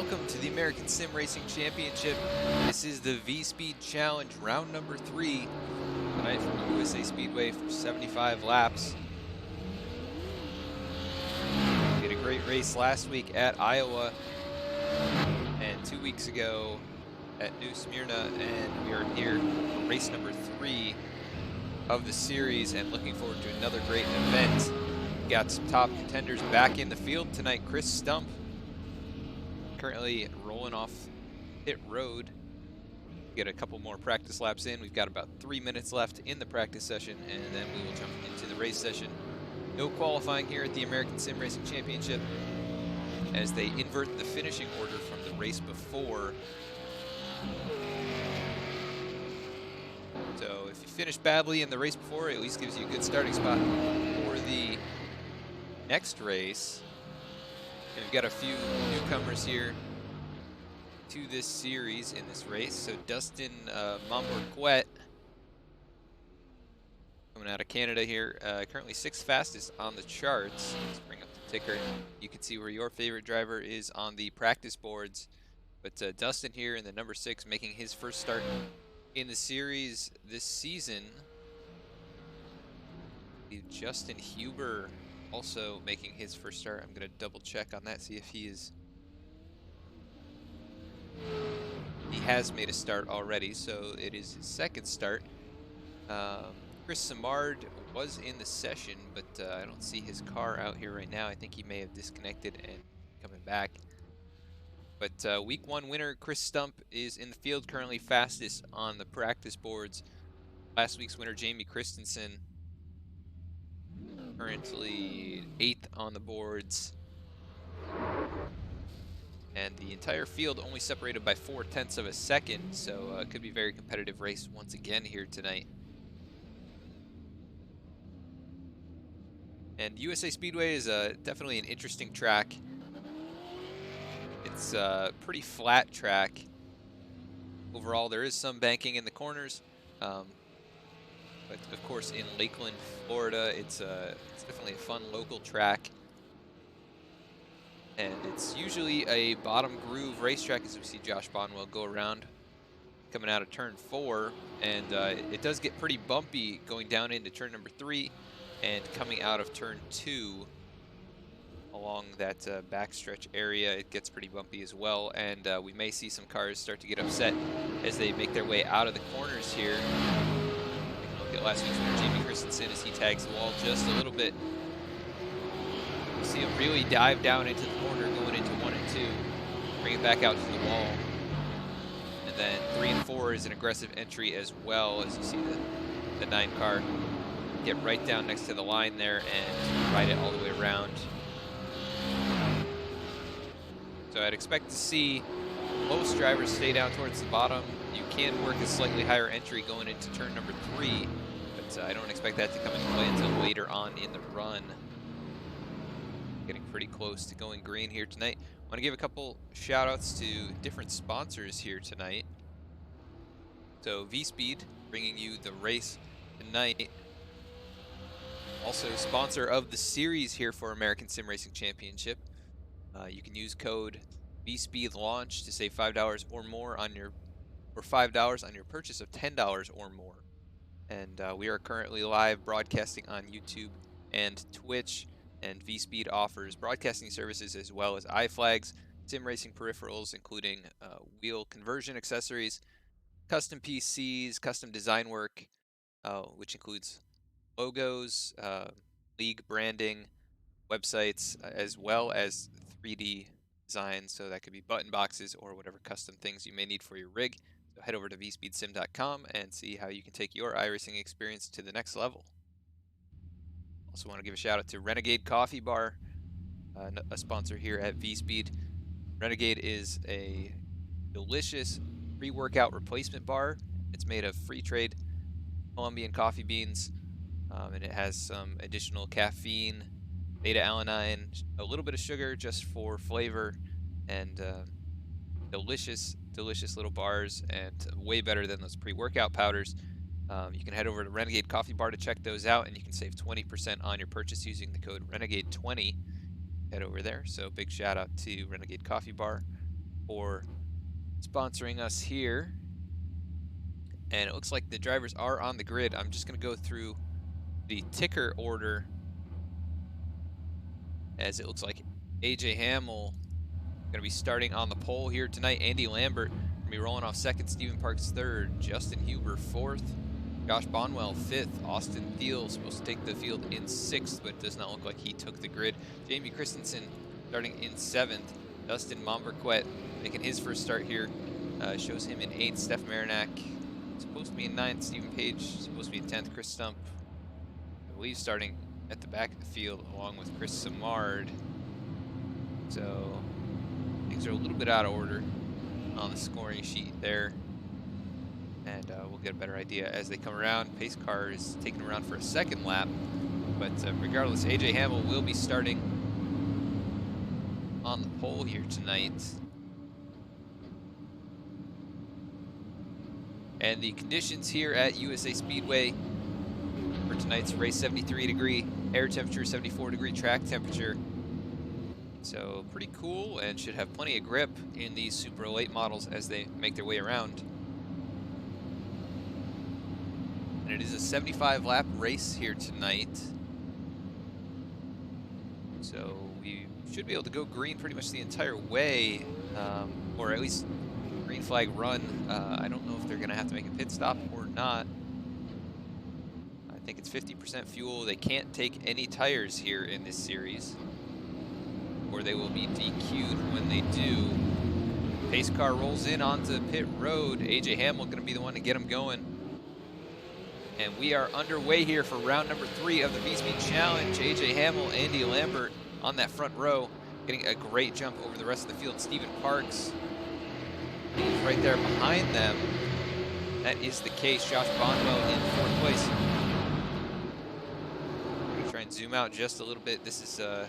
welcome to the American Sim Racing Championship. This is the VSPEED Challenge, round number 3, tonight from USA Speedway for 75 laps. We had a great race last week at Iowa, and 2 weeks ago at New Smyrna, and we are here for race number 3 of the series, and looking forward to another great event. We got some top contenders back in the field tonight. Chris Stump currently rolling off pit road. Get a couple more practice laps in. We've got about 3 minutes left in the practice session, and then we will jump into the race session. No qualifying here at the American Sim Racing Championship, as they invert the finishing order from the race before. So if you finish badly in the race before, it at least gives you a good starting spot for the next race. And we've got a few newcomers here to this series in this race. So Dustin Mambourquette, coming out of Canada here, currently 6th fastest on the charts. Let's bring up the ticker. You can see where your favorite driver is on the practice boards. But Dustin here in the number 6, making his first start in the series this season. Justin Huber also making his first start. I'm going to double check on that, see if he has made a start already, so it is his second start. Chris Simard was in the session, but I don't see his car out here right now. I think he may have disconnected and coming back. But week 1 winner Chris Stump is in the field, currently fastest on the practice boards. Last week's winner Jamie Christensen, currently 8th on the boards. And the entire field only separated by 0.4 of a second, so it could be a very competitive race once again here tonight. And USA Speedway is definitely an interesting track. It's a pretty flat track. Overall, there is some banking in the corners. But of course, in Lakeland, Florida, it's definitely a fun local track. And it's usually a bottom groove racetrack, as we see Josh Bonwell go around coming out of turn 4. And it does get pretty bumpy going down into turn number 3 and coming out of turn 2 along that backstretch area. It gets pretty bumpy as well. And we may see some cars start to get upset as they make their way out of the corners here. Look at last week's winner, Jamie Christensen, as he tags the wall just a little bit. You see him really dive down into the corner going into 1 and 2, bring it back out to the wall. And then 3 and 4 is an aggressive entry as well, as you see the 9 car get right down next to the line there and ride it all the way around. So I'd expect to see most drivers stay down towards the bottom. You can work a slightly higher entry going into turn number 3, but I don't expect that to come into play until later on in the run. Getting pretty close to going green here tonight. I want to give a couple shout outs to different sponsors here tonight. So VSPEED bringing you the race tonight. Also sponsor of the series here for American Sim Racing Championship. You can use code VSPEEDLAUNCH to save $5 or more on your $5 on your purchase of $10 or more. And we are currently live broadcasting on YouTube and Twitch. And VSPEED offers broadcasting services as well as iFlags, sim racing peripherals, including wheel conversion accessories, custom PCs, custom design work, which includes logos, league branding, websites, as well as 3D designs. So that could be button boxes or whatever custom things you may need for your rig. So head over to vspeedsim.com and see how you can take your iRacing experience to the next level. Also want to give a shout out to Renegade Coffee Bar, a sponsor here at VSPEED. Renegade is a delicious pre-workout replacement bar. It's made of free trade Colombian coffee beans, and it has some additional caffeine, beta-alanine, a little bit of sugar just for flavor, and delicious little bars, and way better than those pre-workout powders. You can head over to Renegade Coffee Bar to check those out, and you can save 20% on your purchase using the code Renegade20. Head over there. So big shout out to Renegade Coffee Bar. for sponsoring us here. And it looks like the drivers are on the grid. I'm just going to go through the ticker order, as it looks like AJ Hamill going to be starting on the pole here tonight. Andy Lambert going to be rolling off second. Stephen Parks third. Justin Huber fourth. Josh Bonwell fifth. Austin Thiel supposed to take the field in sixth, but it does not look like he took the grid. Jamie Christensen starting in seventh. Dustin Momberquet making his first start here. Shows him in eighth. Steph Marinac supposed to be in ninth. Stephen Page supposed to be in 10th. Chris Stump, I believe, starting at the back of the field along with Chris Samard. So things are a little bit out of order on the scoring sheet there. And we'll get a better idea as they come around. Pace car is taking around for a second lap. But regardless, AJ Hamill will be starting on the pole here tonight. And the conditions here at USA Speedway for tonight's race: 73-degree air temperature, 74-degree track temperature. So pretty cool, and should have plenty of grip in these super late models as they make their way around. And it is a 75-lap race here tonight. So we should be able to go green pretty much the entire way, or at least green flag run. I don't know if they're going to have to make a pit stop or not. I think it's 50% fuel. They can't take any tires here in this series, or they will be DQ'd when they do. Pace car rolls in onto pit road. AJ Hamill going to be the one to get them going. And we are underway here for round number 3 of the VSPEED Challenge. AJ Hamill, Andy Lambert on that front row, getting a great jump over the rest of the field. Stephen Parks is right there behind them. That is the case. Josh Bonwell in 4th place. I'm going to try and zoom out just a little bit. This is a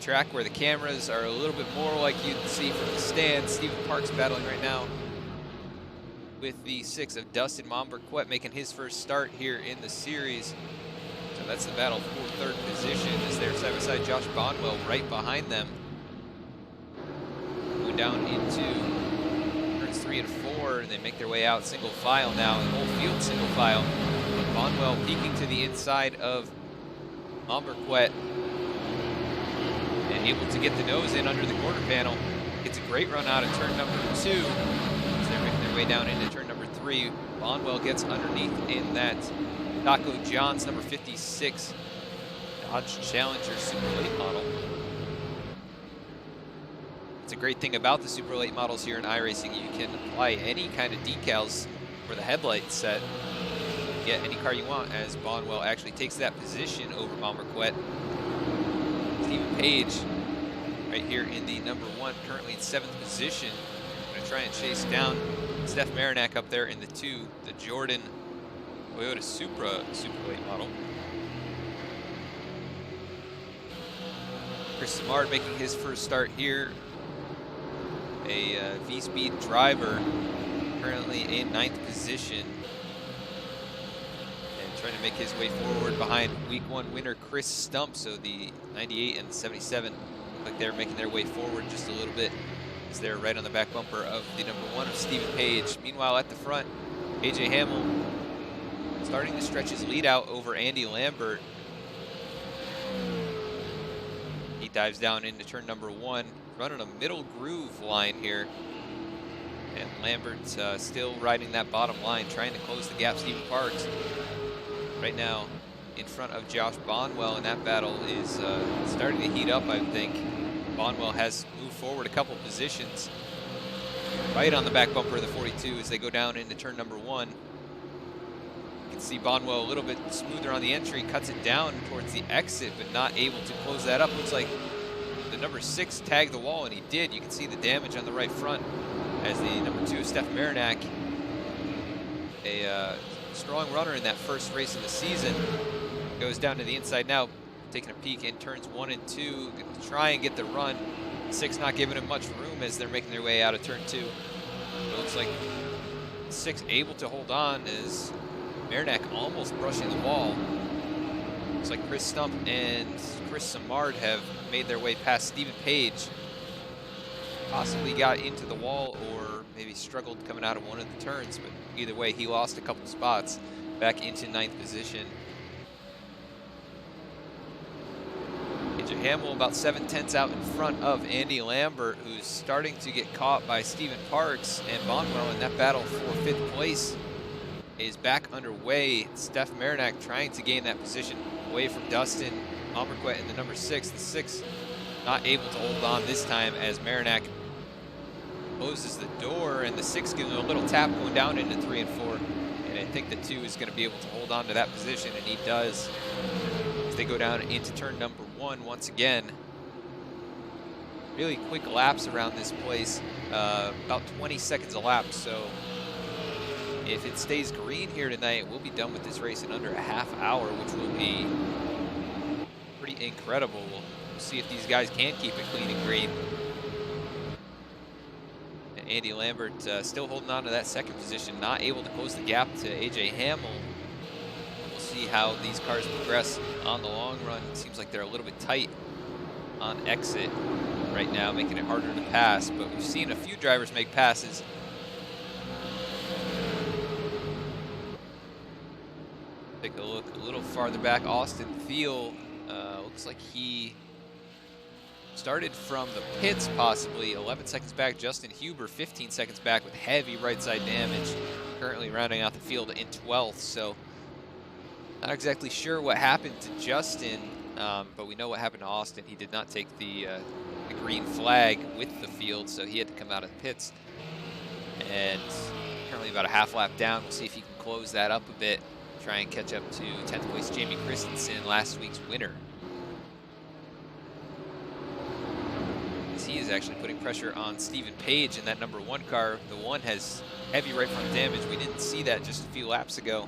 track where the cameras are a little bit more like you'd see from the stand. Stephen Parks battling right now with the 6 of Dustin Momberquet, making his first start here in the series. So that's the battle for 3rd position, as they're side by side. Josh Bonwell right behind them. Going down into turns 3 and 4, and they make their way out single file now. The whole field single file. Bonwell peeking to the inside of Momberquet and able to get the nose in under the quarter panel. Gets a great run out of turn number 2. They're making their way down into turn number 3. Bonwell gets underneath in that Taco John's number 56 Dodge Challenger Super Late model. It's a great thing about the Super Late models here in iRacing. You can apply any kind of decals for the headlight set. Get any car you want, as Bonwell actually takes that position over Momberquet. Stephen Page right here in the number 1, currently in 7th position. Going to try and chase down Steph Marinac up there in the 2, the Jordan Toyota Supra Super Late model. Chris Samard making his first start here. A VSPEED driver, currently in 9th position. And trying to make his way forward behind week 1 winner Chris Stump. So the 98 and the 77 look like they're making their way forward just a little bit, as they're right on the back bumper of the number 1 of Stephen Page. Meanwhile, at the front, AJ Hamill starting to stretch his lead out over Andy Lambert. He dives down into turn number 1, running a middle groove line here. And Lambert's still riding that bottom line, trying to close the gap. Stephen Parks right now in front of Josh Bonwell, and that battle is starting to heat up, I think. Bonwell has moved forward a couple positions, right on the back bumper of the 42 as they go down into turn number 1. You can see Bonwell a little bit smoother on the entry, cuts it down towards the exit, but not able to close that up. Looks like the number 6 tagged the wall, and he did. You can see the damage on the right front as the number 2, Steph Marinac, a strong runner in that first race of the season, goes down to the inside now, taking a peek in turns 1 and 2, going to try and get the run. 6 not giving him much room as they're making their way out of turn 2. It looks like 6 able to hold on as Marinac almost brushing the wall. Looks like Chris Stump and Chris Samard have made their way past Stephen Page. possibly got into the wall or maybe struggled coming out of one of the turns, but either way, he lost a couple spots back into 9th position. AJ Hamill about 7/10 out in front of Andy Lambert, who's starting to get caught by Stephen Parks and Bonwell, and that battle for 5th place is back underway. Steph Marinac trying to gain that position away from Dustin Omberquet in the number 6. The 6 not able to hold on this time as Marinac closes the door, and the 6 giving a little tap going down into 3 and 4. And I think the 2 is going to be able to hold on to that position, and he does. As they go down into turn number 1 once again. Really quick laps around this place, about 20 seconds a lap. So if it stays green here tonight, we'll be done with this race in under a half hour, which will be pretty incredible. We'll see if these guys can keep it clean and green. And Andy Lambert still holding on to that 2nd position, not able to close the gap to AJ Hamill. We'll see how these cars progress on the long run. It seems like they're a little bit tight on exit right now, making it harder to pass, but we've seen a few drivers make passes. Take a look a little farther back. Austin Thiel looks like he started from the pits, possibly 11 seconds back. Justin Huber 15 seconds back with heavy right side damage, currently rounding out the field in 12th. So not exactly sure what happened to Justin, but we know what happened to Austin. He did not take the green flag with the field, so he had to come out of the pits. And currently about a half lap down. We'll see if he can close that up a bit, try and catch up to 10th place Jamie Christensen, last week's winner. As he is actually putting pressure on Stephen Page in that number 1 car. The 1 has heavy right front damage. We didn't see that just a few laps ago.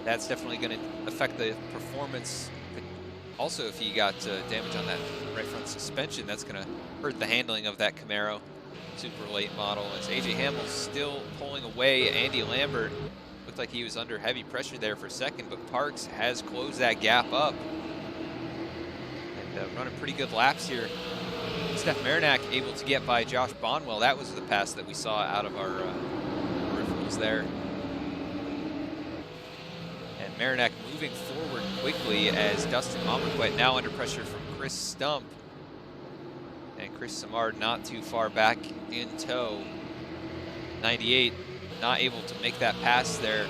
That's definitely going to affect the performance. Also, if he got damage on that right front suspension, that's going to hurt the handling of that Camaro super late model. As AJ Hamill's still pulling away, Andy Lambert looked like he was under heavy pressure there for a second, but Parks has closed that gap up and running pretty good laps here. Steph Marinac able to get by Josh Bonwell. That was the pass that we saw out of our peripherals there. And Marinac moving forward quickly as Dustin Omberquet now under pressure from Chris Stump. And Chris Samard not too far back in tow. 98 not able to make that pass there.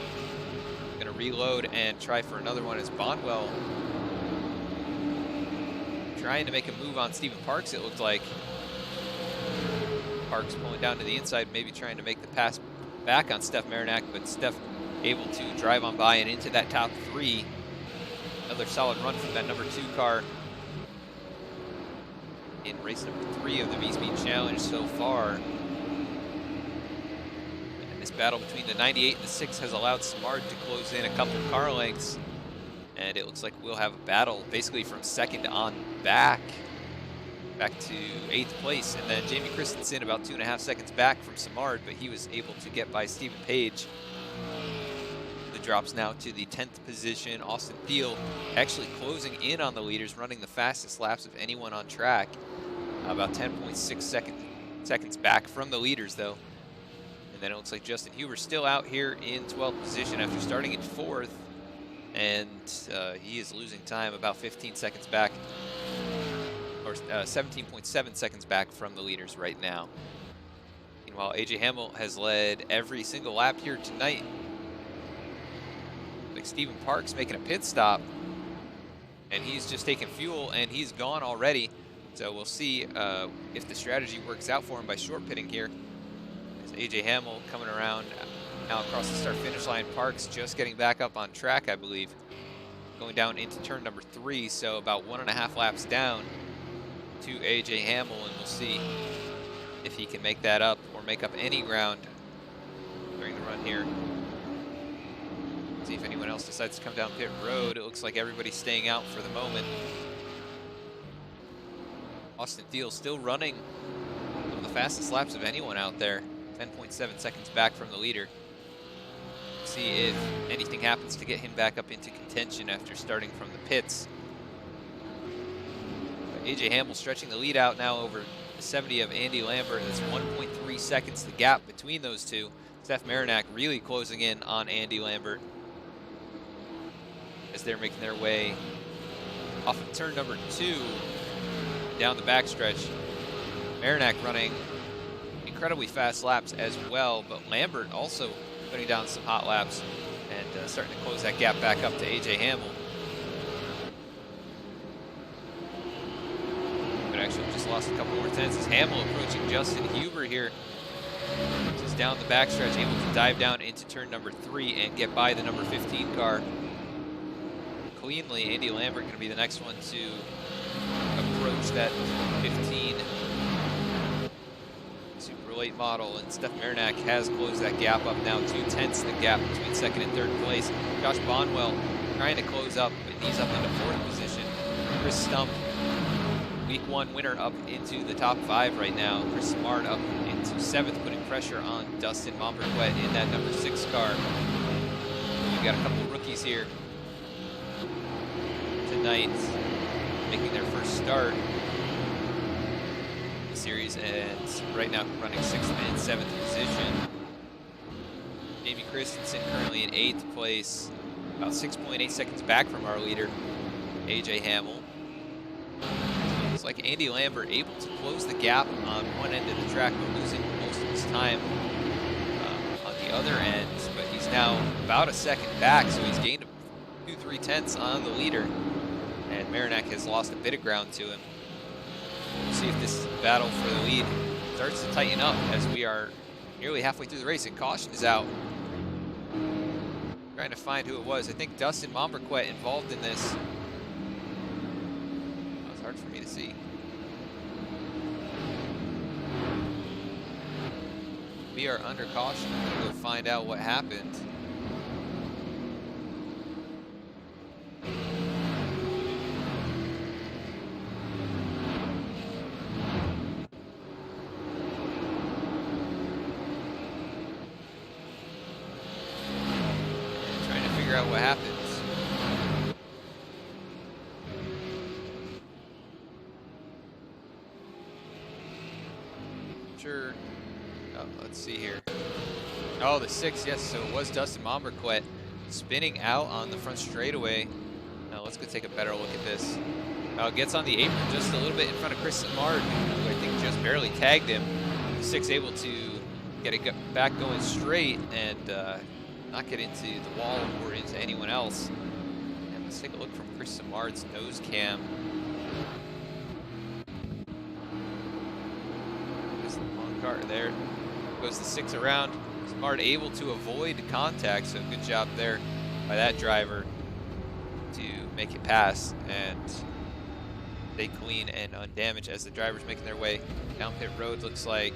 Gonna reload and try for another one as Bonwell trying to make a move on Stephen Parks, it looked like. Parks pulling down to the inside, maybe trying to make the pass back on Steph Marinac, but Steph able to drive on by and into that top 3. Another solid run from that number 2 car in race number 3 of the VSPEED Challenge so far. And this battle between the 98 and the 6 has allowed Samard to close in a couple car lengths. And it looks like we'll have a battle basically from 2nd on back to 8th place. And then Jamie Christensen about 2.5 seconds back from Samard, but he was able to get by Stephen Page. The drops now to the 10th position. Austin Thiel actually closing in on the leaders, running the fastest laps of anyone on track. About 10.6 seconds back from the leaders, though. And then it looks like Justin Huber still out here in 12th position after starting in 4th. And he is losing time about 15 seconds back, or 17.7 seconds back from the leaders right now. Meanwhile, AJ Hamill has led every single lap here tonight. Like Stephen Parks making a pit stop, and he's just taking fuel, and he's gone already. So we'll see if the strategy works out for him by short pitting here. As AJ Hamill coming around now across the start-finish line. Parks just getting back up on track, I believe, going down into turn number 3, so about 1.5 laps down to AJ Hamill, and we'll see if he can make that up or make up any ground during the run here. See if anyone else decides to come down pit road. It looks like everybody's staying out for the moment. Austin Thiel still running one of the fastest laps of anyone out there, 10.7 seconds back from the leader. See if anything happens to get him back up into contention after starting from the pits. But AJ Hamel stretching the lead out now over the 70 of Andy Lambert. That's 1.3 seconds the gap between those two. Steph Marinac really closing in on Andy Lambert as they're making their way off of turn number 2 down the backstretch. Marinac running incredibly fast laps as well, but Lambert also putting down some hot laps and starting to close that gap back up to AJ Hamel. But actually just lost a couple more tenths as Hamel approaching Justin Huber here. Just down the backstretch, able to dive down into turn number 3 and get by the number 15 car cleanly. Andy Lambert going to be the next one to approach that 15 super late model, and Steph Marinac has closed that gap up now, 2/10 the gap between second and third place. Josh Bonwell trying to close up, but he's up into 4th position. Chris Stump, week 1 winner, up into the top 5 right now. Chris Smart up into 7th, putting pressure on Dustin Momberquet in that number 6 car. We've got a couple of rookies here tonight making their first start in the series, and right now running 6th and 7th position. Jamie Christensen currently in 8th place, about 6.8 seconds back from our leader, AJ Hamel. It's like Andy Lambert able to close the gap on one end of the track, but losing most of his time on the other end. But he's now about a second back, so he's gained 2-3 tenths on the leader. And Marinac has lost a bit of ground to him. We'll see if this battle for the lead starts to tighten up as we are nearly halfway through the race, and caution is out. Trying to find who it was. I think Dustin Momberquet involved in this. That was hard for me to see. We are under caution. I'm gonna go find out what happened. Out what happens. Sure. Oh, let's see here. Oh, the 6, yes, so it was Dustin Momberquet spinning out on the front straightaway. Now let's go take a better look at this. Gets on the apron just a little bit in front of Chris Samard, who I think just barely tagged him. The 6 able to get it back going straight and not get into the wall or into anyone else. And let's take a look from Chris Samard's nose cam. There's the long car there. Goes the 6 around. Samard able to avoid contact, so good job there by that driver to make it pass and stay clean and undamaged as the drivers making their way down pit road. Looks like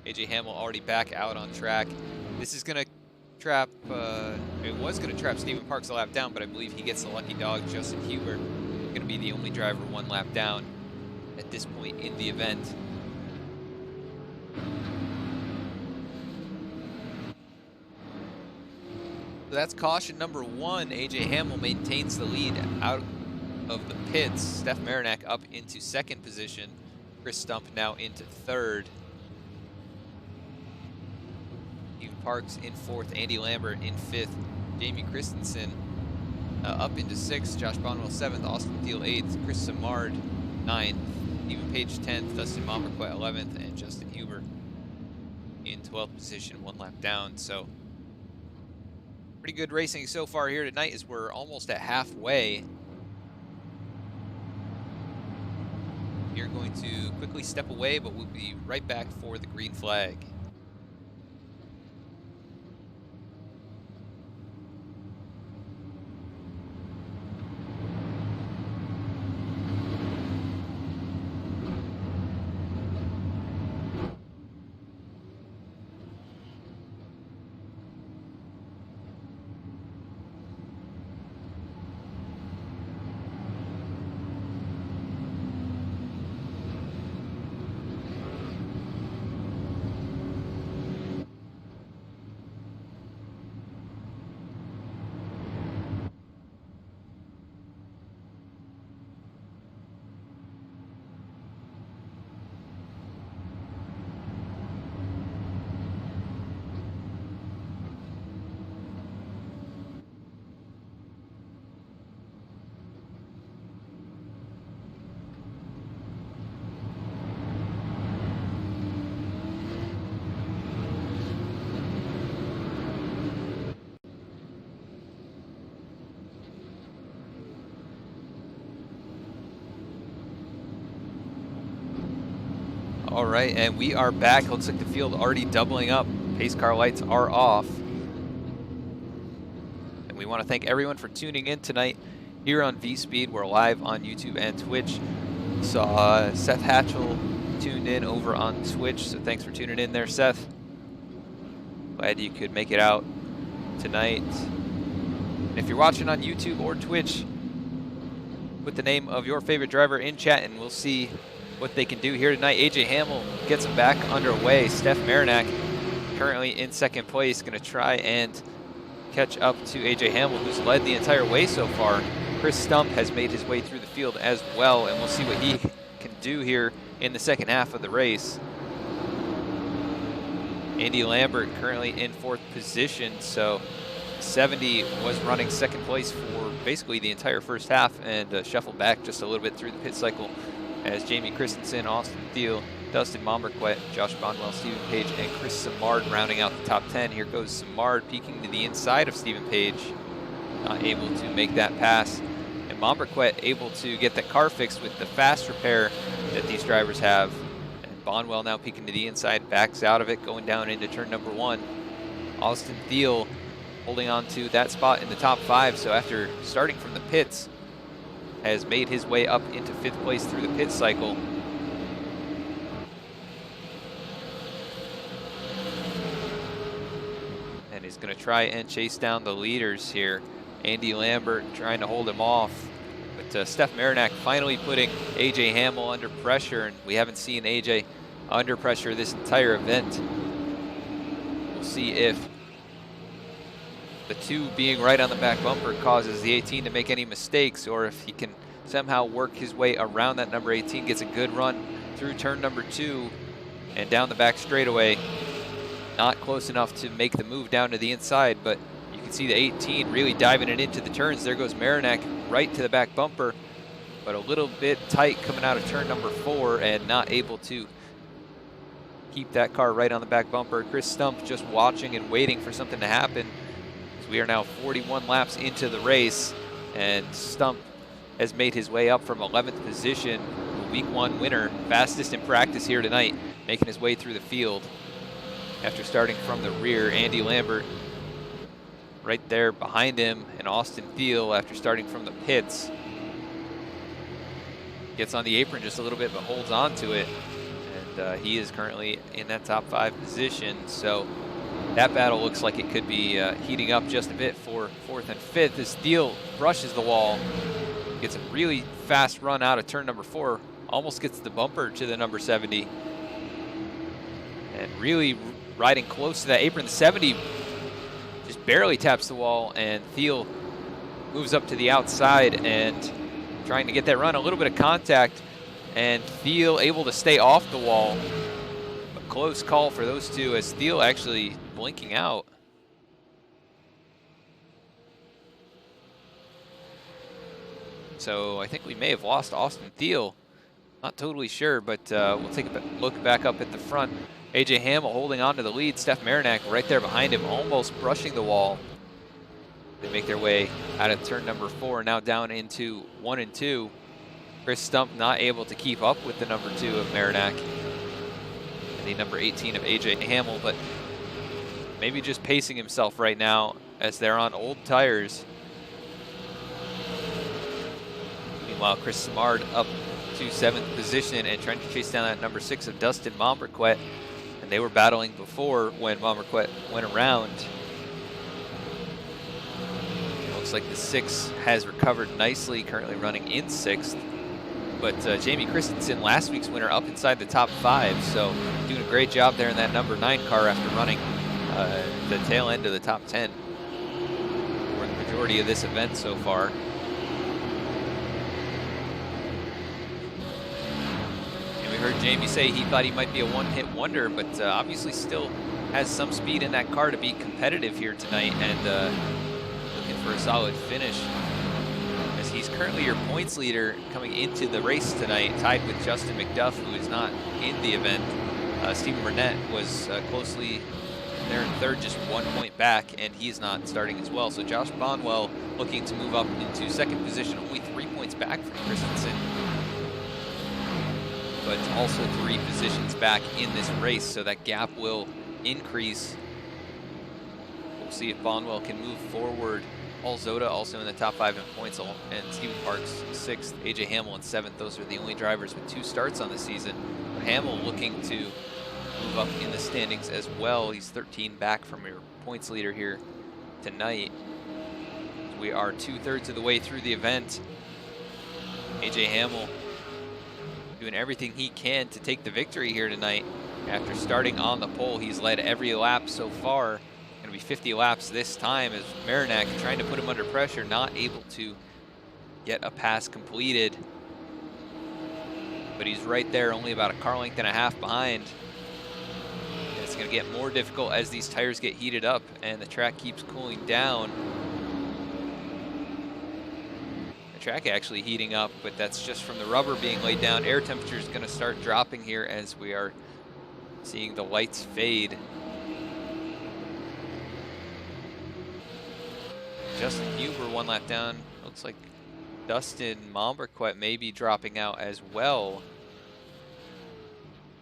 AJ Hamel already back out on track. This is going to trap, it was going to trap Stephen Parks a lap down, but I believe he gets the lucky dog. Justin Huber going to be the only driver 1 lap down at this point in the event. So that's caution number 1. AJ Hamel maintains the lead out of the pits. Steph Marinac up into 2nd position. Chris Stump now into 3rd. Parks in 4th, Andy Lambert in 5th, Jamie Christensen up into 6th, Josh Bonwell 7th, Austin Thiel 8th, Chris Samard 9th, Stephen Page 10th, Dustin Momberquet 11th, and Justin Huber in 12th position, 1 lap down. So pretty good racing so far here tonight as we're almost at halfway. You're going to quickly step away, but we'll be right back for the green flag. All right, and we are back. Looks like the field already doubling up. Pace car lights are off. And we want to thank everyone for tuning in tonight here on VSPEED. We're live on YouTube and Twitch. Saw Seth Hatchell tuned in over on Twitch, so thanks for tuning in there, Seth. Glad you could make it out tonight. And if you're watching on YouTube or Twitch, put the name of your favorite driver in chat and we'll see what they can do here tonight. AJ Hamill gets them back underway. Steph Marinak currently in second place, going to try and catch up to AJ Hamill, who's led the entire way so far. Chris Stump has made his way through the field as well, and we'll see what he can do here in the second half of the race. Andy Lambert currently in fourth position, so 70 was running second place for basically the entire first half and shuffled back just a little bit through the pit cycle as Jamie Christensen, Austin Thiel, Dustin Momberquet, Josh Bonwell, Stephen Page, and Chris Simard rounding out the top 10. Here goes Simard peeking to the inside of Stephen Page, not able to make that pass. And Momberquet able to get the car fixed with the fast repair that these drivers have. And Bonwell now peeking to the inside, backs out of it, going down into turn number 1. Austin Thiel holding on to that spot in the top 5. So after starting from the pits, has made his way up into 5th place through the pit cycle. And he's going to try and chase down the leaders here. Andy Lambert trying to hold him off. But Steph Marinak finally putting AJ Hamill under pressure, and we haven't seen AJ under pressure this entire event. We'll see if the 2 being right on the back bumper causes the 18 to make any mistakes, or if he can somehow work his way around that number 18, gets a good run through turn number 2 and down the back straightaway. Not close enough to make the move down to the inside, but you can see the 18 really diving it into the turns. There goes Marinak right to the back bumper, but a little bit tight coming out of turn number 4 and not able to keep that car right on the back bumper. Chris Stump just watching and waiting for something to happen. We are now 41 laps into the race, and Stump has made his way up from 11th position, the week 1 winner, fastest in practice here tonight, making his way through the field. After starting from the rear, Andy Lambert right there behind him, and Austin Thiel after starting from the pits. Gets on the apron just a little bit, but holds on to it, and he is currently in that top 5 position. So that battle looks like it could be heating up just a bit for 4th and 5th as Thiel brushes the wall. Gets a really fast run out of turn number 4. Almost gets the bumper to the number 70. And really riding close to that apron. The 70 just barely taps the wall, and Thiel moves up to the outside and trying to get that run. A little bit of contact, and Thiel able to stay off the wall. A close call for those 2 as Thiel actually blinking out. So I think we may have lost Austin Thiel. Not totally sure, but we'll take a look back up at the front. AJ Hamill holding on to the lead. Steph Marinak right there behind him, almost brushing the wall. They make their way out of turn number 4, now down into 1 and 2. Chris Stump not able to keep up with the number 2 of Marinak and the number 18 of AJ Hamill, but maybe just pacing himself right now as they're on old tires. Meanwhile, Chris Simard up to 7th position and trying to chase down that number 6 of Dustin Momberquet. And they were battling before when Momberquet went around. It looks like the 6 has recovered nicely, currently running in 6th. But Jamie Christensen, last week's winner, up inside the top 5. So doing a great job there in that number 9 car after running the tail end of the top 10 for the majority of this event so far. Heard Jamie say he thought he might be a one-hit wonder, but obviously still has some speed in that car to be competitive here tonight, and looking for a solid finish, as he's currently your points leader coming into the race tonight, tied with Justin McDuff, who is not in the event. Stephen Burnett was closely there in 3rd, just 1 point back, and he's not starting as well. So Josh Bonwell looking to move up into 2nd position, only 3 points back from Christensen. but also 3 positions back in this race, so that gap will increase. We'll see if Bonwell can move forward. Paul Zoda also in the top 5 in points, and Stephen Parks 6th, AJ Hamill in 7th. Those are the only drivers with 2 starts on the season. But Hamill looking to move up in the standings as well. He's 13 back from your points leader here tonight. We are 2/3 of the way through the event. AJ Hamill doing everything he can to take the victory here tonight. After starting on the pole, he's led every lap so far. Going to be 50 laps this time, as Marinak trying to put him under pressure, not able to get a pass completed. But he's right there, only about a car length and a half behind. And it's going to get more difficult as these tires get heated up and the track keeps cooling down. The track actually heating up, but that's just from the rubber being laid down. Air temperature is going to start dropping here as we are seeing the lights fade. Justin Huber 1 lap down. Looks like Dustin Momberquet may be dropping out as well.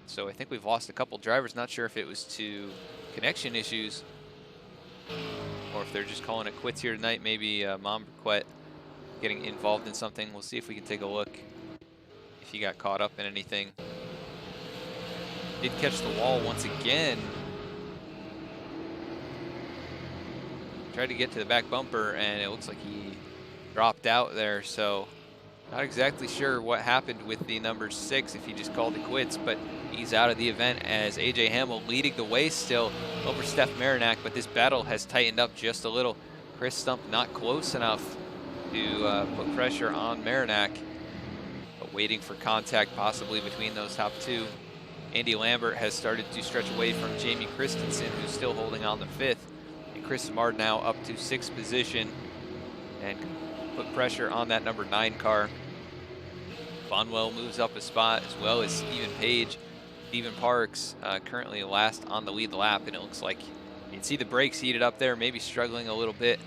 So I think we've lost a couple drivers. Not sure if it was to connection issues or if they're just calling it quits here tonight. Maybe Momberquet getting involved in something. We'll see if we can take a look if he got caught up in anything. Did catch the wall once again. Tried to get to the back bumper and it looks like he dropped out there, so not exactly sure what happened with the number 6, if he just called it quits, but he's out of the event as AJ Hamill leading the way still over Steph Marinak, but this battle has tightened up just a little. Chris Stump not close enough to put pressure on Marinak, but waiting for contact possibly between those top 2. Andy Lambert has started to stretch away from Jamie Christensen, who's still holding on the 5th. Chris Samard now up to 6th position and put pressure on that number 9 car. Bonwell moves up a spot, as well as Stephen Page. Stephen Parks currently last on the lead lap, and it looks like you can see the brakes heated up there, maybe struggling a little bit.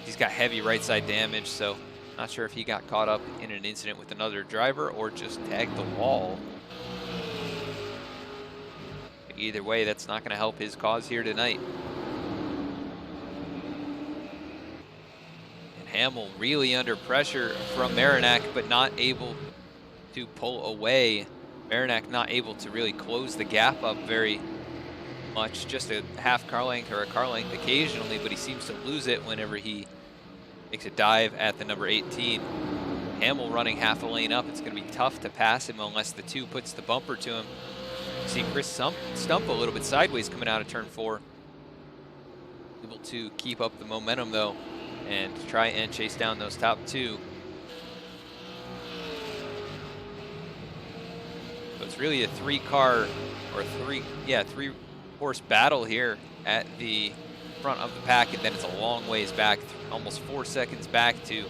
He's got heavy right side damage, so not sure if he got caught up in an incident with another driver or just tagged the wall. Either way, that's not going to help his cause here tonight. Hamill really under pressure from Marinak, but not able to pull away. Marinak not able to really close the gap up very much, just a half car length or a car length occasionally, but he seems to lose it whenever he makes a dive at the number 18. Hamill running half a lane up. It's going to be tough to pass him unless the 2 puts the bumper to him. You see Chris Stump a little bit sideways coming out of turn 4. Able to keep up the momentum though, and try and chase down those top 2. So it's really a 3-car or 3-horse battle here at the front of the pack, and then it's a long ways back, almost 4 seconds back to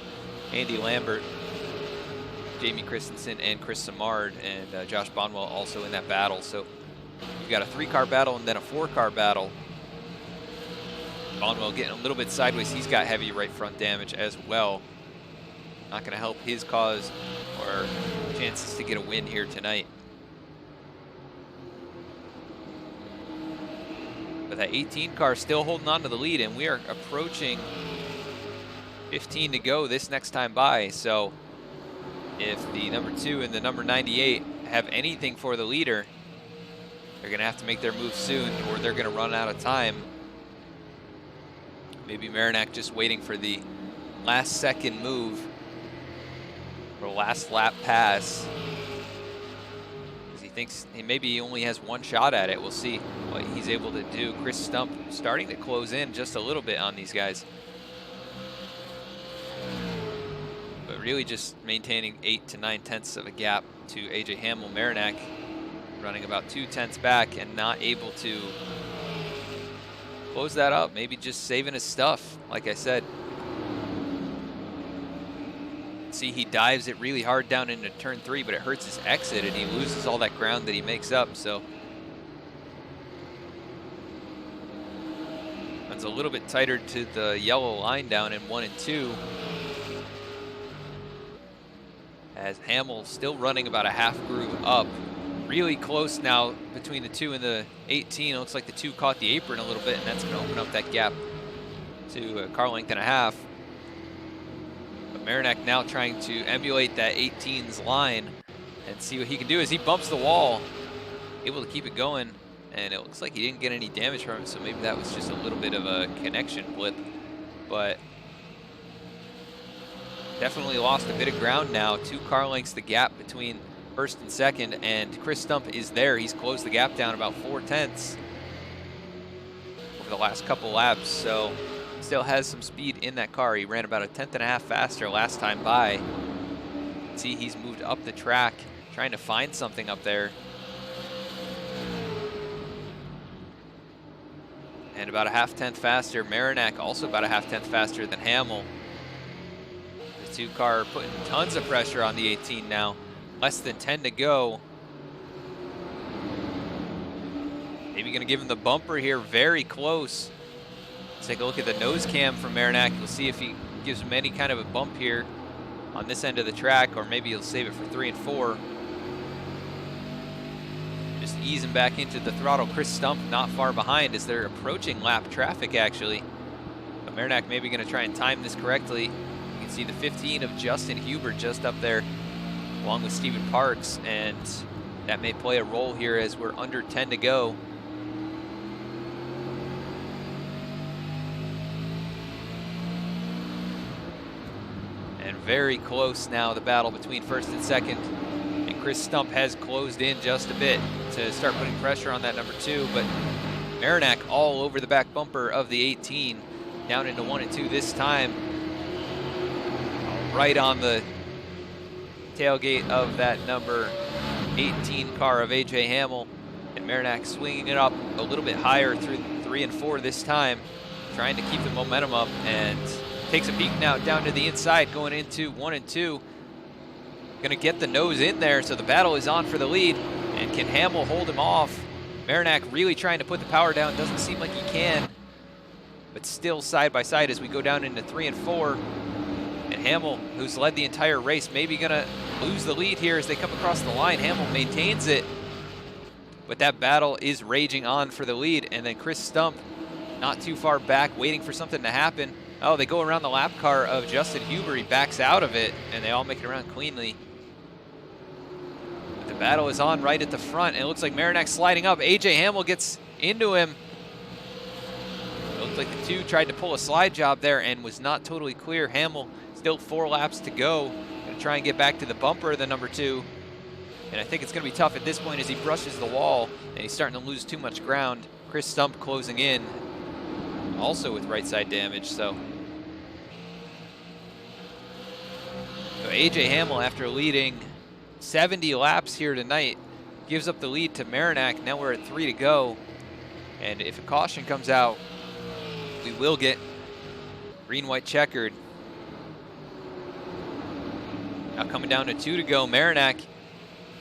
Andy Lambert, Jamie Christensen, and Chris Samard, and Josh Bonwell also in that battle. So you've got a 3-car battle and then a 4-car battle. Bonwell getting a little bit sideways. He's got heavy right front damage as well. Not going to help his cause or chances to get a win here tonight. But that 18 car still holding on to the lead, and we are approaching 15 to go this next time by. So if the number 2 and the number 98 have anything for the leader, they're going to have to make their move soon, or they're going to run out of time. Maybe Marinak just waiting for the last second move or last lap pass, because he thinks maybe he only has 1 shot at it. We'll see what he's able to do. Chris Stump starting to close in just a little bit on these guys, but really just maintaining 8 to 9 tenths of a gap to AJ Hamill. Marinak running about 2 tenths back and not able to close that up, maybe just saving his stuff. Like I said, see, he dives it really hard down into turn 3, but it hurts his exit and he loses all that ground that he makes up. So it's a little bit tighter to the yellow line down in 1 and 2, as Hamill still running about a half groove up. really close now between the 2 and the 18. It looks like the 2 caught the apron a little bit, and that's going to open up that gap to a car length and a half. But Marinak now trying to emulate that 18's line and see what he can do as he bumps the wall, able to keep it going, and it looks like he didn't get any damage from it, so maybe that was just a little bit of a connection blip, but definitely lost a bit of ground now. 2 car lengths the gap between first and second, and Chris Stump is there. He's closed the gap down about 4/10 over the last couple laps, so still has some speed in that car. He ran about a 1/10 and a half faster last time by. See, he's moved up the track, trying to find something up there. And about a 1/2 faster. Marinak also about a 1/2 faster than Hamill. The 2 car putting tons of pressure on the 18 now. Less than 10 to go. Maybe gonna give him the bumper here, very close. Let's take a look at the nose cam from Marinak. We'll see if he gives him any kind of a bump here on this end of the track, or maybe he'll save it for 3 and 4. Just easing back into the throttle. Chris Stump not far behind as they're approaching lap traffic, actually. But Marinak maybe gonna try and time this correctly. You can see the 15 of Justin Huber just up there, along with Stephen Parks, and that may play a role here as we're under 10 to go. And very close now, the battle between first and second. And Chris Stump has closed in just a bit to start putting pressure on that number 2, but Marinak all over the back bumper of the 18, down into 1 and 2 this time. Right on the tailgate of that number 18 car of AJ Hamill, and Marinak swinging it up a little bit higher through 3 and 4 this time, trying to keep the momentum up, and takes a peek now down to the inside going into 1 and 2. Gonna get the nose in there, so the battle is on for the lead, and can Hamill hold him off? Marinak really trying to put the power down, doesn't seem like he can, but still side by side as we go down into 3 and 4. And Hamill, who's led the entire race, maybe gonna lose the lead here as they come across the line. Hamill maintains it, but that battle is raging on for the lead. And then Chris Stump, not too far back, waiting for something to happen. Oh, they go around the lap car of Justin Huber. He backs out of it, and they all make it around cleanly. But the battle is on right at the front, and it looks like Marinak sliding up. AJ Hamill gets into him. It looked like the 2 tried to pull a slide job there and was not totally clear. Hamill, still 4 laps to go. Gonna try and get back to the bumper of the number 2. And I think it's gonna be tough at this point as he brushes the wall and he's starting to lose too much ground. Chris Stump closing in, also with right side damage, so AJ Hamill, after leading 70 laps here tonight, gives up the lead to Marinak. Now we're at 3 to go. And if a caution comes out, we will get green-white checkered. Now coming down to 2 to go, Marinak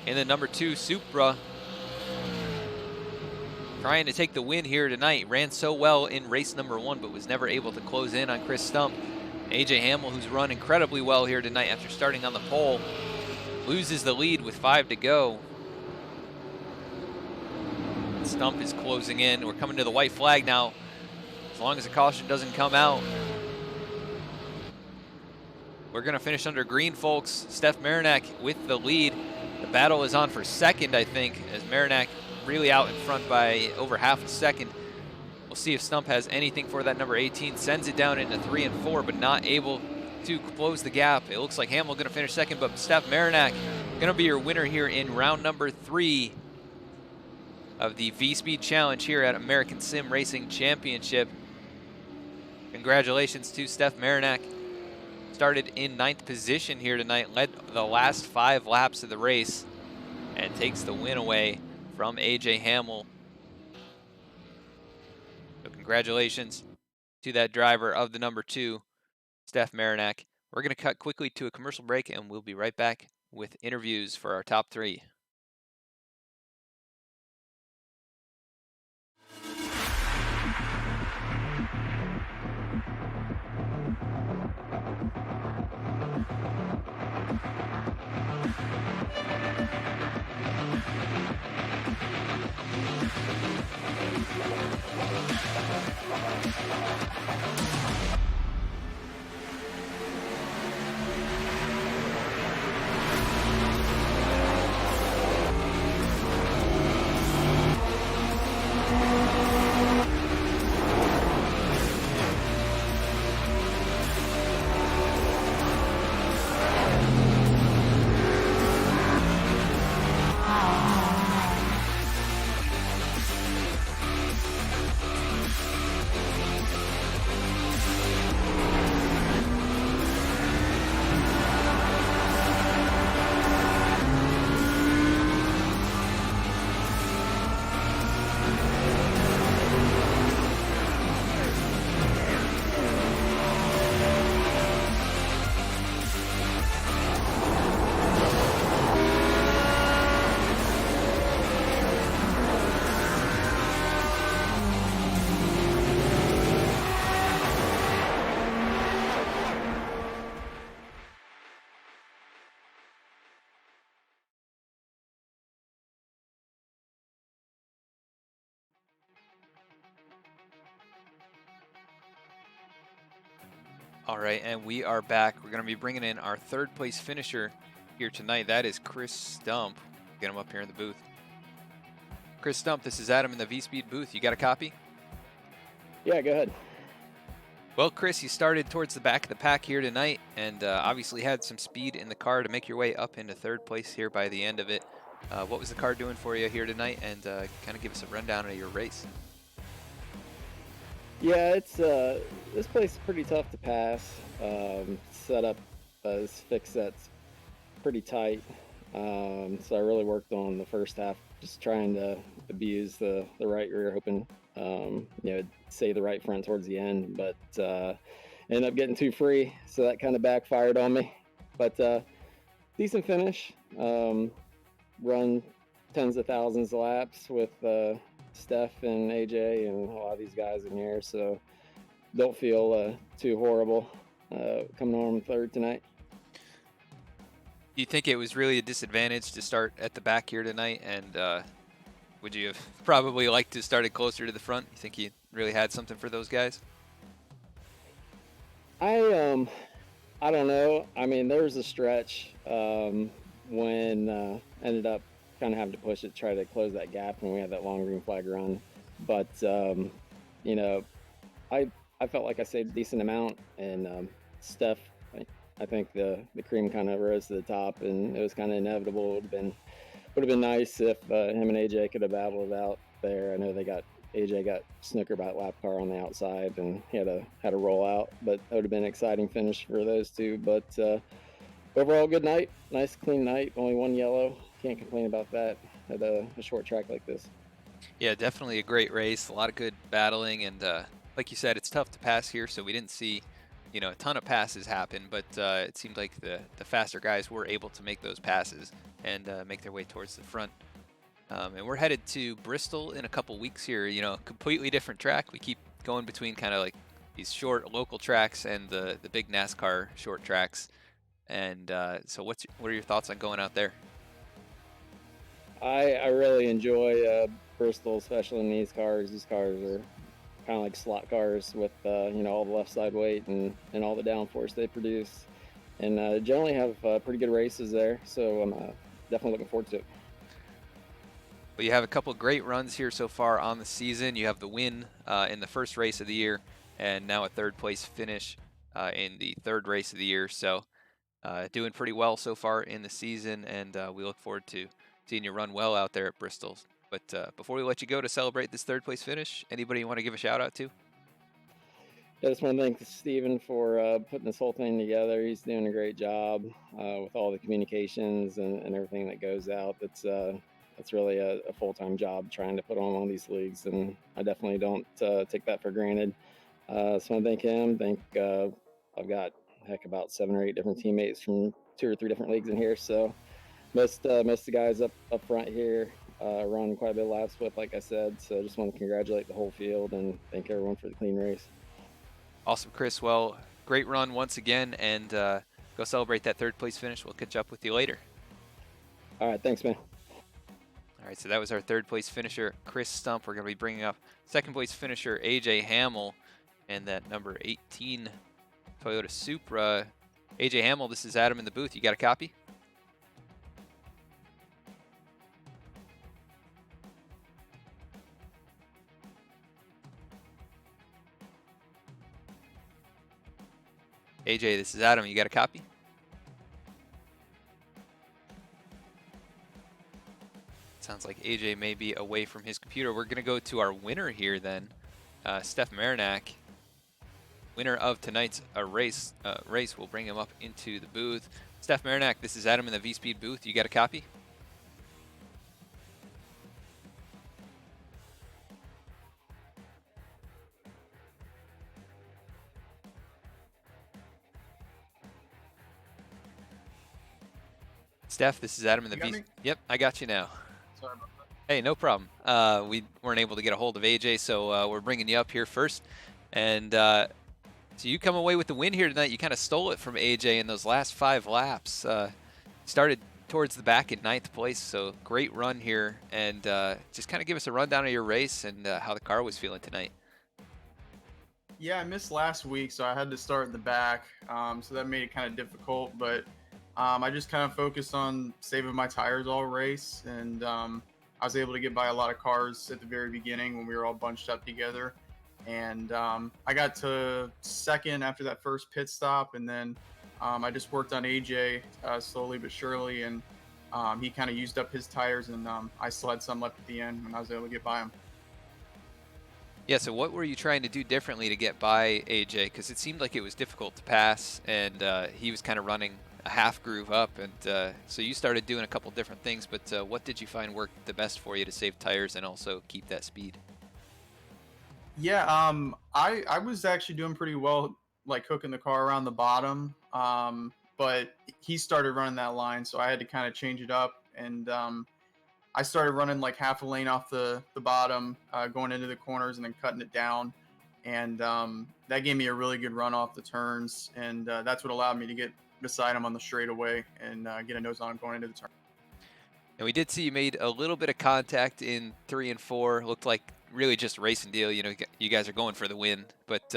in the number 2 Supra, trying to take the win here tonight. Ran so well in race number 1, but was never able to close in on Chris Stump. AJ Hamill, who's run incredibly well here tonight after starting on the pole, loses the lead with 5 to go. Stump is closing in. We're coming to the white flag now, as long as the caution doesn't come out. We're gonna finish under green, folks. Steph Marinak with the lead. The battle is on for second, I think, as Marinak really out in front by over half a second. We'll see if Stump has anything for that number 18. Sends it down into 3 and 4, but not able to close the gap. It looks like Hamill gonna finish second, but Steph Marinak gonna be your winner here in round number 3 of the VSPEED Challenge here at American Sim Racing Championship. Congratulations to Steph Marinak. Started in 9th position here tonight, led the last 5 laps of the race, and takes the win away from AJ Hamill. So congratulations to that driver of the number 2, Steph Marinak. We're gonna cut quickly to a commercial break, and we'll be right back with interviews for our top 3. All right, and we are back. We're going to be bringing in our third place finisher here tonight. That is Chris Stump. Get him up here in the booth. Chris Stump, this is Adam in the VSPEED booth. You got a copy? Yeah, go ahead. Well, Chris, you started towards the back of the pack here tonight and obviously had some speed in the car to make your way up into third place here by the end of it. What was the car doing for you here tonight? And kind of give us a rundown of your race. Yeah, it's this place is pretty tough to pass. Setup is fixed that's pretty tight. So I really worked on the first half, just trying to abuse the right rear, hoping save the right front towards the end, but ended up getting too free, so that kind of backfired on me. But decent finish. Run tens of thousands of laps with Steph and AJ and a lot of these guys in here, so don't feel too horrible coming home third tonight. Do you think it was really a disadvantage to start at the back here tonight? And would you have probably liked to start it closer to the front? You think you really had something for those guys? I don't know. I mean, there was a stretch when ended up kind of having to push it, try to close that gap when we had that long green flag run. But you know, I felt like I saved a decent amount, and Steph, I think the cream kind of rose to the top, and it was kind of inevitable. It would have been nice if him and AJ could have battled it out there. I know AJ got snookered by that lap car on the outside, and he had a roll out, but that would have been an exciting finish for those two. But overall, good night, nice clean night. Only one yellow, can't complain about that at a short track like this. Yeah, definitely a great race. A lot of good battling, and like you said, it's tough to pass here, so we didn't see, a ton of passes happen. But it seemed like the faster guys were able to make those passes and make their way towards the front. And we're headed to Bristol in a couple weeks here. Completely different track. We keep going between kind of like these short local tracks and the big NASCAR short tracks. And so what are your thoughts on going out there? I really enjoy Bristol, especially in these cars. These cars are kind of like slot cars with all the left side weight and all the downforce they produce, and generally have pretty good races there. So I'm definitely looking forward to it. Well, you have a couple great runs here so far on the season. You have the win in the first race of the year, and now a third place finish in the third race of the year. So doing pretty well so far in the season, and we look forward to seeing you run well out there at Bristol. But before we let you go to celebrate this third place finish, anybody you want to give a shout out to? I just want to thank Steven for putting this whole thing together. He's doing a great job with all the communications and everything that goes out. That's really a full-time job trying to put on one of these leagues, and I definitely don't take that for granted. So I want to thank him. I've got about 7 or 8 different teammates from 2 or 3 different leagues in here. So most of the guys up front here run quite a bit of laps with, like I said. So I just want to congratulate the whole field and thank everyone for the clean race. Awesome, Chris. Well, great run once again, and go celebrate that third place finish. We'll catch up with you later. All right, thanks, man. All right, so that was our third place finisher, Chris Stump. We're going to be bringing up second place finisher, AJ Hamill, and that number 18 Toyota Supra. AJ Hamill, this is Adam in the booth. You got a copy? AJ, this is Adam. You got a copy? Sounds like AJ may be away from his computer. We're going to go to our winner here then, Steph Marinac. Winner of tonight's race. We'll bring him up into the booth. Steph Marinac, this is Adam in the VSPEED booth. You got a copy? Steph, this is Adam in the VSPEED. Yep, I got you now. Sorry about that. Hey, no problem. We weren't able to get a hold of AJ, so we're bringing you up here first. And so you come away with the win here tonight. You kind of stole it from AJ in those last 5 laps. Started towards the back in 9th place, so great run here. And just kind of give us a rundown of your race and how the car was feeling tonight. Yeah, I missed last week, so I had to start in the back. So that made it kind of difficult, but I just kind of focused on saving my tires all race, and I was able to get by a lot of cars at the very beginning when we were all bunched up together. And I got to second after that first pit stop, and then I just worked on AJ slowly but surely, and he kind of used up his tires, and I still had some left at the end when I was able to get by him. Yeah, so what were you trying to do differently to get by AJ? Because it seemed like it was difficult to pass, and he was kind of running a half groove up, and so you started doing a couple different things, but what did you find worked the best for you to save tires and also keep that speed? Yeah, I was actually doing pretty well, like hooking the car around the bottom. But he started running that line, so I had to kind of change it up, and I started running like half a lane off the bottom, going into the corners and then cutting it down, and that gave me a really good run off the turns, and that's what allowed me to get beside him on the straightaway and get a nose on going into the turn. And we did see you made a little bit of contact in 3 and 4. Looked like really just a racing deal. You know, you guys are going for the win, but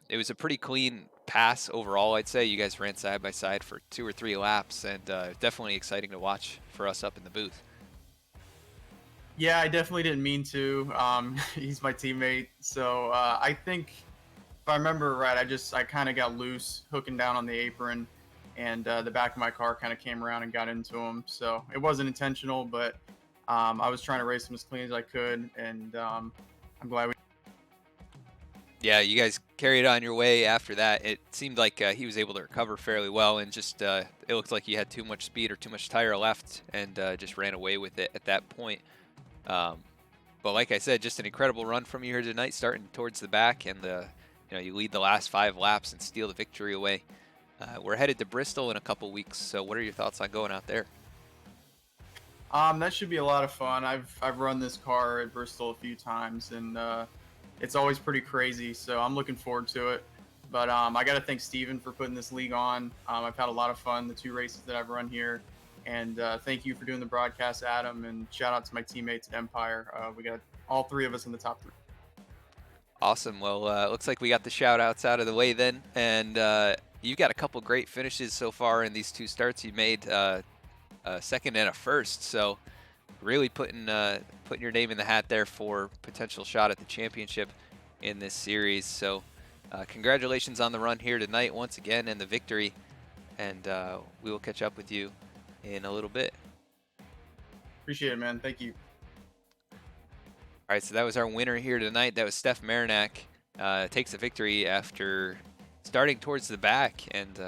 it was a pretty clean pass overall, I'd say. You guys ran side by side for 2 or 3 laps, and definitely exciting to watch for us up in the booth. Yeah, I definitely didn't mean to. He's my teammate, so I think if I remember right, I kind of got loose hooking down on the apron, and the back of my car kind of came around and got into him. So it wasn't intentional, but I was trying to race him as clean as I could, and I'm glad we. Yeah, you guys carried on your way after that. It seemed like he was able to recover fairly well, and just it looked like he had too much speed or too much tire left, and just ran away with it at that point. Um, but like I said, just an incredible run from you here tonight, starting towards the back, and you lead the last 5 laps and steal the victory away. We're headed to Bristol in a couple weeks, so what are your thoughts on going out there? That should be a lot of fun. I've run this car at Bristol a few times, and it's always pretty crazy. So I'm looking forward to it. But I got to thank Steven for putting this league on. I've had a lot of fun the 2 races that I've run here, and thank you for doing the broadcast, Adam. And shout out to my teammates at Empire. We got all 3 of us in the top 3. Awesome. Well, looks like we got the shout outs out of the way then, and you got a couple great finishes so far in these 2 starts. You made a second and a first, so really putting your name in the hat there for potential shot at the championship in this series. So congratulations on the run here tonight once again and the victory, and we will catch up with you in a little bit. Appreciate it, man. Thank you. All right, so that was our winner here tonight. That was Steph Marinac. Takes the victory after starting towards the back and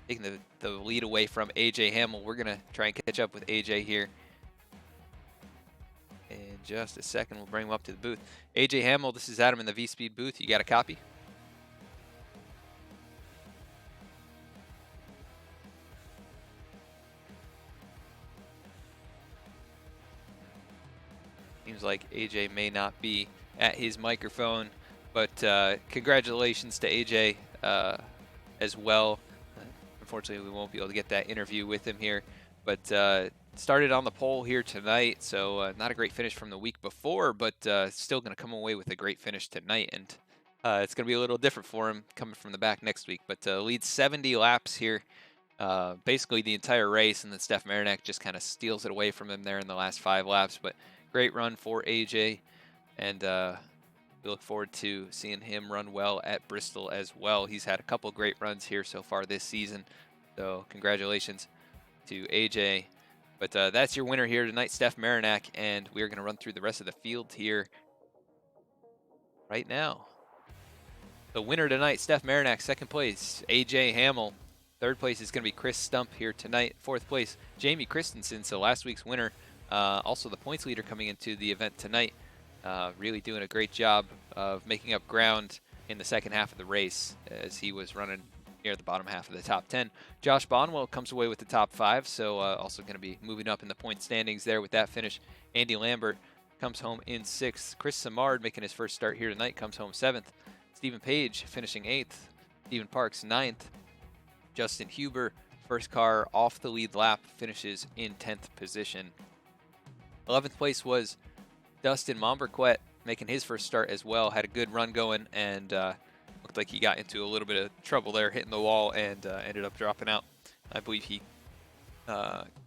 taking the lead away from AJ Hamill. We're going to try and catch up with AJ here in just a second. We'll bring him up to the booth. AJ Hamill, this is Adam in the VSPEED booth. You got a copy? Seems like AJ may not be at his microphone, but congratulations to AJ as well. Unfortunately, we won't be able to get that interview with him here, but started on the pole here tonight, so not a great finish from the week before, but still going to come away with a great finish tonight, and it's going to be a little different for him coming from the back next week, but leads 70 laps here, basically the entire race, and then Steph Marinac just kind of steals it away from him there in the last 5 laps, but great run for AJ, and we look forward to seeing him run well at Bristol as well. He's had a couple great runs here so far this season, so congratulations to AJ. But that's your winner here tonight, Steph Marinac, and we're going to run through the rest of the field here right now. The winner tonight, Steph Marinac. 2nd place, AJ Hamill. 3rd place is going to be Chris Stump here tonight. 4th place, Jamie Christensen, so last week's winner. Also the points leader coming into the event tonight. Really doing a great job of making up ground in the second half of the race as he was running near the bottom half of the top 10. Josh Bonwell comes away with the top 5, so also going to be moving up in the point standings there with that finish. Andy Lambert comes home in 6th. Chris Samard making his first start here tonight comes home 7th. Stephen Page finishing 8th. Stephen Parks 9th. Justin Huber, first car off the lead lap, finishes in 10th position. 11th place was Dustin Momberquet. making his first start as well. Had a good run going, and looked like he got into a little bit of trouble there, hitting the wall, and ended up dropping out. I believe he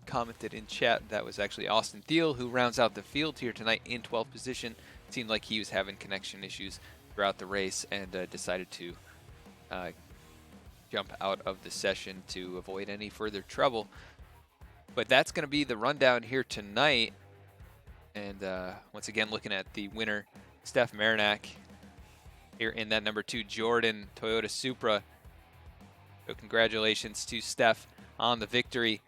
commented in chat that was actually Austin Thiel, who rounds out the field here tonight in 12th position. Seemed like he was having connection issues throughout the race and decided to jump out of the session to avoid any further trouble. But that's going to be the rundown here tonight. And once again, looking at the winner, Steph Marinac, here in that number 2 Jordan Toyota Supra. So congratulations to Steph on the victory.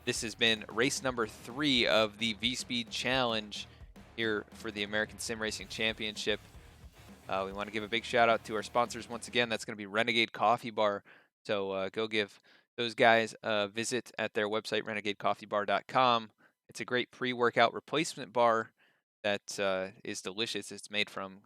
This has been race number 3 of the VSPEED Challenge here for the American Sim Racing Championship. We want to give a big shout out to our sponsors once again. That's going to be Renegade Coffee Bar. So go give those guys a visit at their website, renegadecoffeebar.com. It's a great pre-workout replacement bar that is delicious. It's made from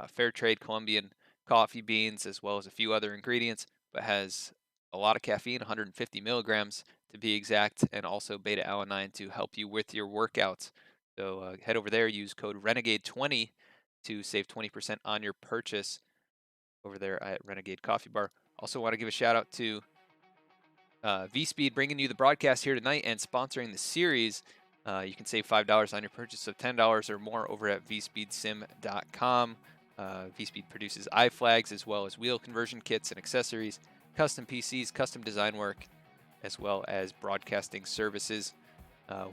fair trade Colombian coffee beans as well as a few other ingredients, but has a lot of caffeine, 150 milligrams to be exact, and also beta-alanine to help you with your workouts. So head over there, use code Renegade20 to save 20% on your purchase over there at Renegade Coffee Bar. Also want to give a shout out to VSPEED bringing you the broadcast here tonight and sponsoring the series. You can save $5 on your purchase of $10 or more over at vspeedsim.com. VSPEED produces iFlags as well as wheel conversion kits and accessories, custom PCs, custom design work, as well as broadcasting services.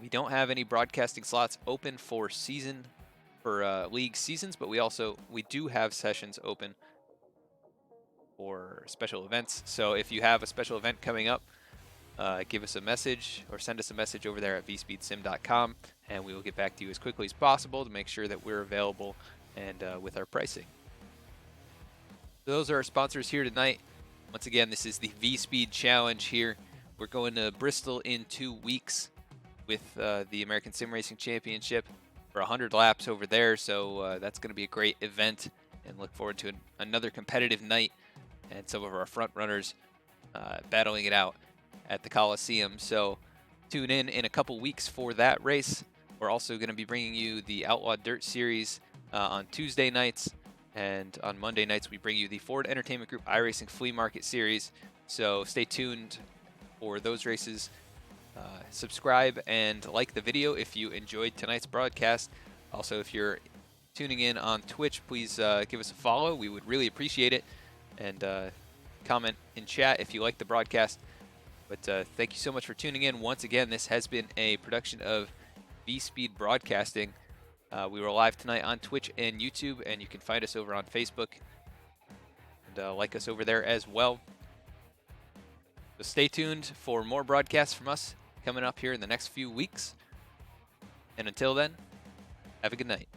We don't have any broadcasting slots open for league seasons, but we do have sessions open for special events. So if you have a special event coming up, give us a message or send us a message over there at vspeedsim.com, and we will get back to you as quickly as possible to make sure that we're available and with our pricing. Those are our sponsors here tonight. Once again, this is the VSPEED Challenge here. We're going to Bristol in 2 weeks with the American Sim Racing Championship for 100 laps over there. So that's going to be a great event, and look forward to another competitive night and some of our front runners battling it out at the Coliseum. So tune in a couple weeks for that race. We're also going to be bringing you the Outlaw Dirt Series on Tuesday nights, and on Monday nights we bring you the Ford Entertainment Group iRacing Flea Market Series. So stay tuned for those races. Subscribe and like the video if you enjoyed tonight's broadcast. Also, if you're tuning in on Twitch, please give us a follow. We would really appreciate it. And comment in chat if you like the broadcast. But thank you so much for tuning in. Once again, this has been a production of VSPEED Broadcasting. We were live tonight on Twitch and YouTube, and you can find us over on Facebook. And like us over there as well. So stay tuned for more broadcasts from us coming up here in the next few weeks. And until then, have a good night.